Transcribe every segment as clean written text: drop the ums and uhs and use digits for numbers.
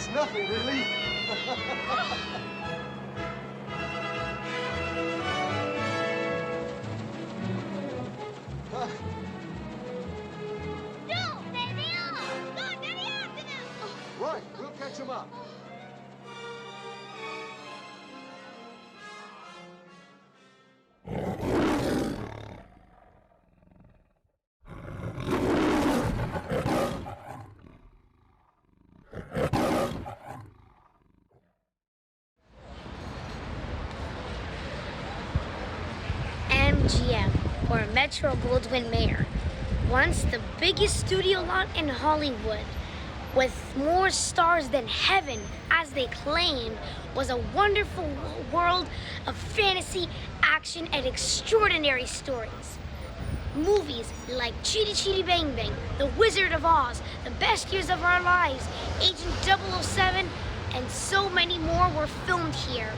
It's nothing, really. Right, we'll catch him up. MGM, or Metro Goldwyn Mayer, once the biggest studio lot in Hollywood, with more stars than heaven, as they claimed, was a wonderful world of fantasy, action, and extraordinary stories. Movies like Chitty Chitty Bang Bang, The Wizard of Oz, The Best Years of Our Lives, Agent 007, and so many more were filmed here.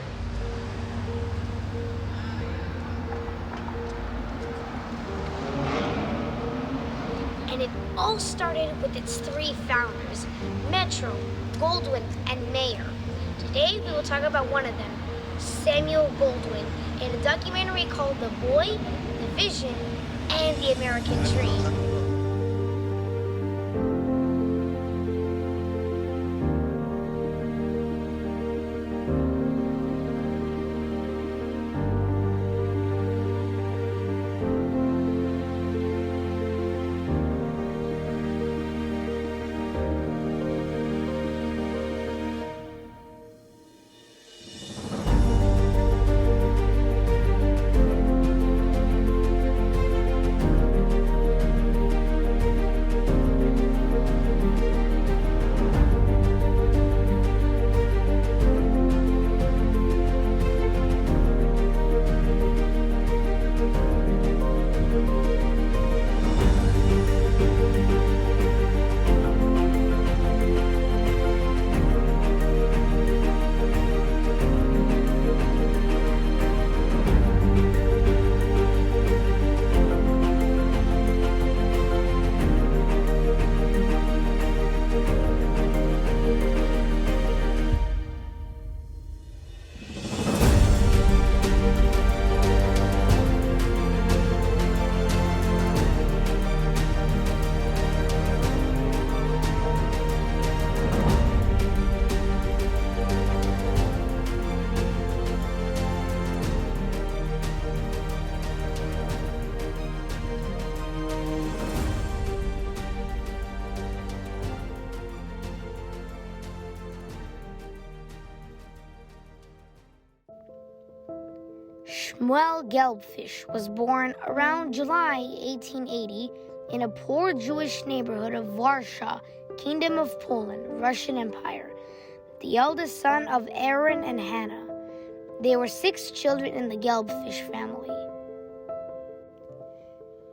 And it all started with its three founders, Metro, Goldwyn, and Mayer. Today we will talk about one of them, Samuel Goldwyn, in a documentary called The Boy, The Vision, and the American Dream. Samuel Goldwyn was born around July 1880 in a poor Jewish neighborhood of Warsaw, Kingdom of Poland, Russian Empire, the eldest son of Aaron and Hannah. There were 6 children in the Goldwyn family.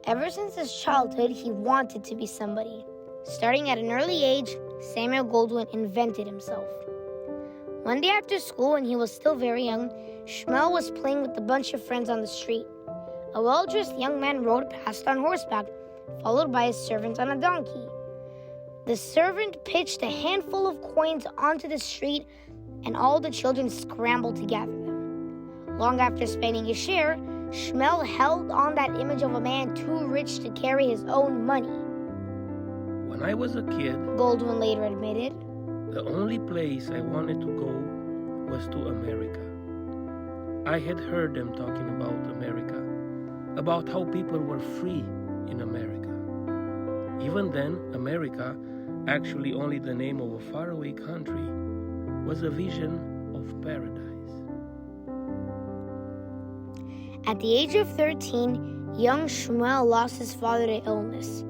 Ever since his childhood, he wanted to be somebody. Starting at an early age, Samuel Goldwyn invented himself. One day after school, when he was still very young, Shmuel was playing with a bunch of friends on the street. A well-dressed young man rode past on horseback, followed by his servant on a donkey. The servant pitched a handful of coins onto the street, and all the children scrambled to gather them. Long after spending his share, Shmuel held on that image of a man too rich to carry his own money. When I was a kid, Goldwyn later admitted, the only place I wanted to go was to America. I had heard them talking about America, about how people were free in America. Even then, America, actually only the name of a faraway country, was a vision of paradise. At the age of 13, young Shmuel lost his father to illness,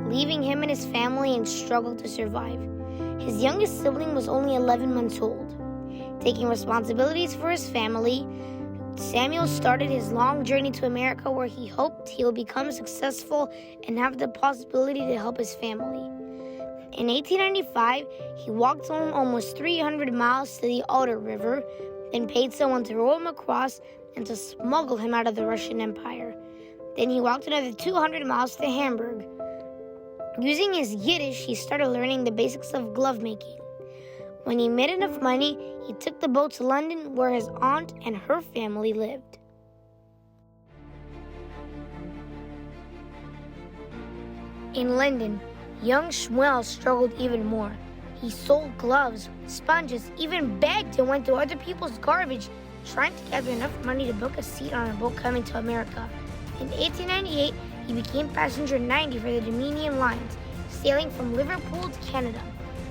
leaving him and his family in struggle to survive. His youngest sibling was only 11 months old. Taking responsibilities for his family, Samuel started his long journey to America, where he hoped he would become successful and have the possibility to help his family. In 1895, he walked home almost 300 miles to the Oder River, then paid someone to row him across and to smuggle him out of the Russian Empire. Then he walked another 200 miles to Hamburg. Using his Yiddish, he started learning the basics of glove making. When he made enough money, he took the boat to London, where his aunt and her family lived. In London, young Samuel struggled even more. He sold gloves, sponges, even begged and went through other people's garbage, trying to gather enough money to book a seat on a boat coming to America. In 1898, he became passenger 90 for the Dominion Lines, sailing from Liverpool to Canada,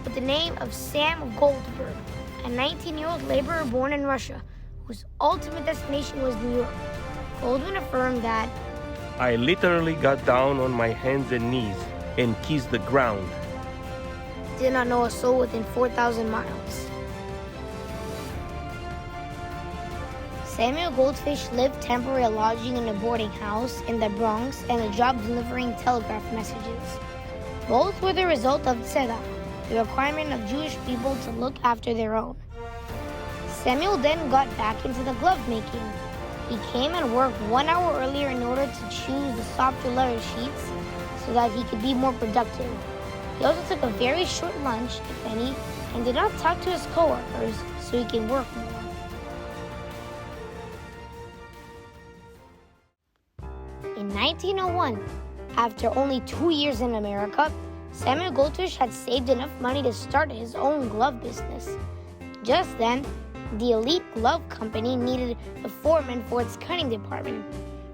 with the name of Sam Goldwyn, a 19-year-old laborer born in Russia, whose ultimate destination was New York. Goldwyn affirmed that, I literally got down on my hands and knees and kissed the ground. did not know a soul within 4,000 miles. Samuel Goldfish lived temporary lodging in a boarding house in the Bronx and a job delivering telegraph messages. Both were the result of tzedakah, the requirement of Jewish people to look after their own. Samuel then got back into the glove making. He came and worked 1 hour earlier in order to choose the softer leather sheets so that he could be more productive. He also took a very short lunch, if any, and did not talk to his coworkers so he could work more. In 1901, after only 2 years in America, Samuel Goldfish had saved enough money to start his own glove business. Just then, the elite glove company needed a foreman for its cutting department.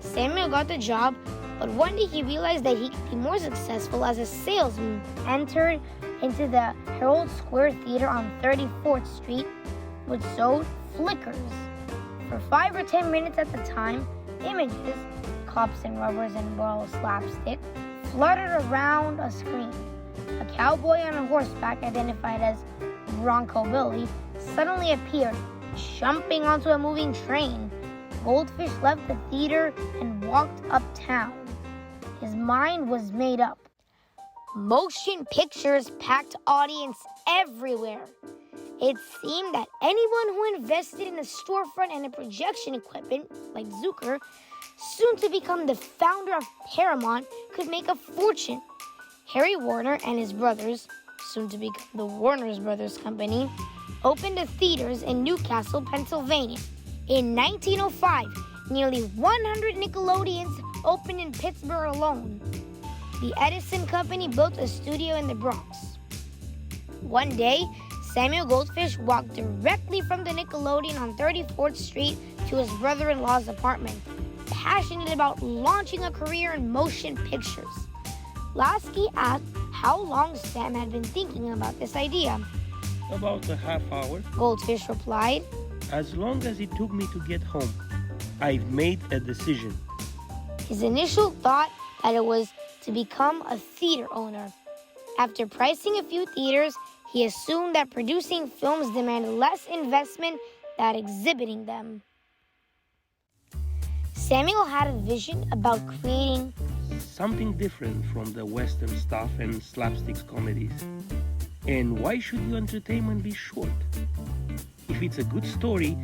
Samuel got the job, but one day he realized that he could be more successful as a salesman. Entered into the Herald Square Theater on 34th Street, which sold flickers. For 5 or 10 minutes at the time, images, cops and rubbers and ball slapstick, fluttered around a screen. A cowboy on a horseback, identified as Bronco Billy, suddenly appeared, jumping onto a moving train. Goldfish left the theater and walked uptown. His mind was made up. Motion pictures packed audience everywhere. It seemed that anyone who invested in a storefront and a projection equipment, like Zucker, soon to become the founder of Paramount, could make a fortune. Harry Warner and his brothers, soon to become the Warner Brothers Company, opened the theaters in Newcastle, Pennsylvania. In 1905, nearly 100 Nickelodeons opened in Pittsburgh alone. The Edison Company built a studio in the Bronx. One day, Samuel Goldfish walked directly from the Nickelodeon on 34th Street to his brother-in-law's apartment, passionate about launching a career in motion pictures. Lasky asked how long Sam had been thinking about this idea. About a half hour. Goldfish replied, As long as it took me to get home, I've made a decision. His initial thought that it was to become a theater owner. After pricing a few theaters, he assumed that producing films demanded less investment than exhibiting them. Samuel had a vision about creating Something different from the Western stuff and slapstick comedies. And why should your entertainment be short? If it's a good story,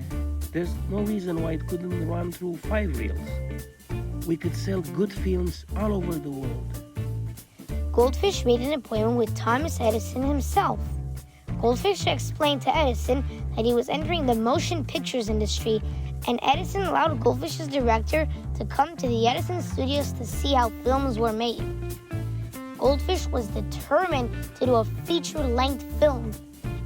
there's no reason why it couldn't run through 5 reels. We could sell good films all over the world. Goldfish made an appointment with Thomas Edison himself. Goldfish explained to Edison that he was entering the motion pictures industry, and Edison allowed Goldfish's director to come to the Edison studios to see how films were made. Goldfish was determined to do a feature-length film.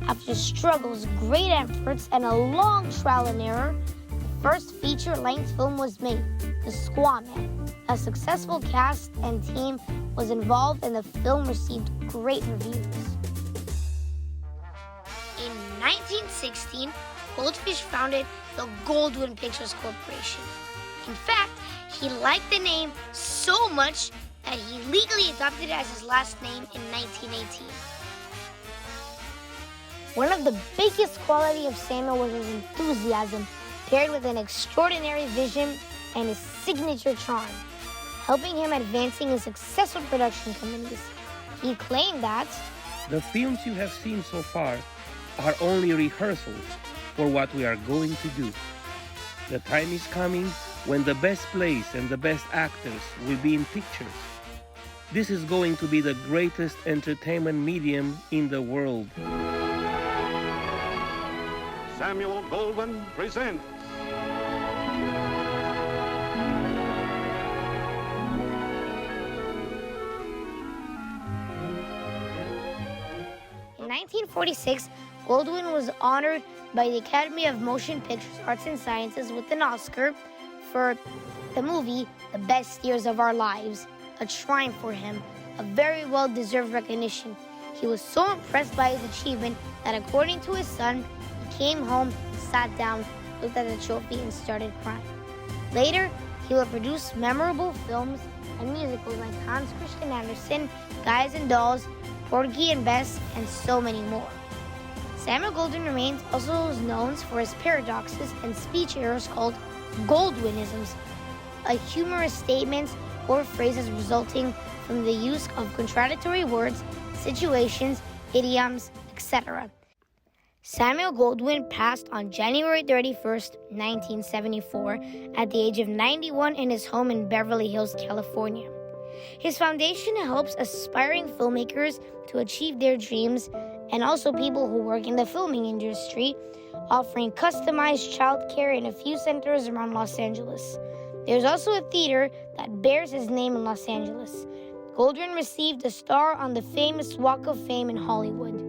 After struggles, great efforts, and a long trial and error, the first feature-length film was made, The Squaw Man. A successful cast and team was involved, and the film received great reviews. In 1916, Goldfish founded the Goldwyn Pictures Corporation. In fact, he liked the name so much that he legally adopted it as his last name in 1918. One of the biggest qualities of Samuel was his enthusiasm, paired with an extraordinary vision and his signature charm, helping him advancing in successful production companies. He claimed that The films you have seen so far are only rehearsals for what we are going to do. The time is coming when the best plays and the best actors will be in pictures. This is going to be the greatest entertainment medium in the world. Samuel Goldwyn presents In 1946, Goldwyn was honored by the Academy of Motion Pictures Arts and Sciences with an Oscar for the movie The Best Years of Our Lives, a triumph for him, a very well-deserved recognition. He was so impressed by his achievement that, according to his son, he came home, sat down, looked at the trophy, and started crying. Later, he would produce memorable films and musicals like Hans Christian Andersen, Guys and Dolls, Porgy and Bess, and so many more. Samuel Goldwyn remains also known for his paradoxes and speech errors called Goldwynisms, humorous statements or phrases resulting from the use of contradictory words, situations, idioms, etc. Samuel Goldwyn passed on January 31st, 1974, at the age of 91 in his home in Beverly Hills, California. His foundation helps aspiring filmmakers to achieve their dreams and also people who work in the filming industry, offering customized childcare in a few centers around Los Angeles. There's also a theater that bears his name in Los Angeles. Goldwyn received a star on the famous Walk of Fame in Hollywood.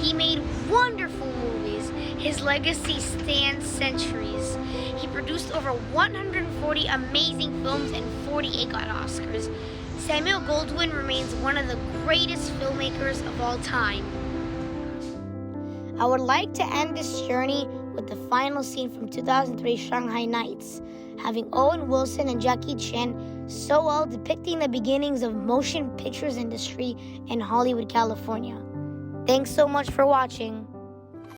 He made wonderful movies. His legacy spans centuries. He produced over 140 amazing films and 48 got Oscars. Samuel Goldwyn remains one of the greatest filmmakers of all time. I would like to end this journey with the final scene from 2003 Shanghai Nights, having Owen Wilson and Jackie Chan so well depicting the beginnings of motion pictures industry in Hollywood, California. Thanks so much for watching.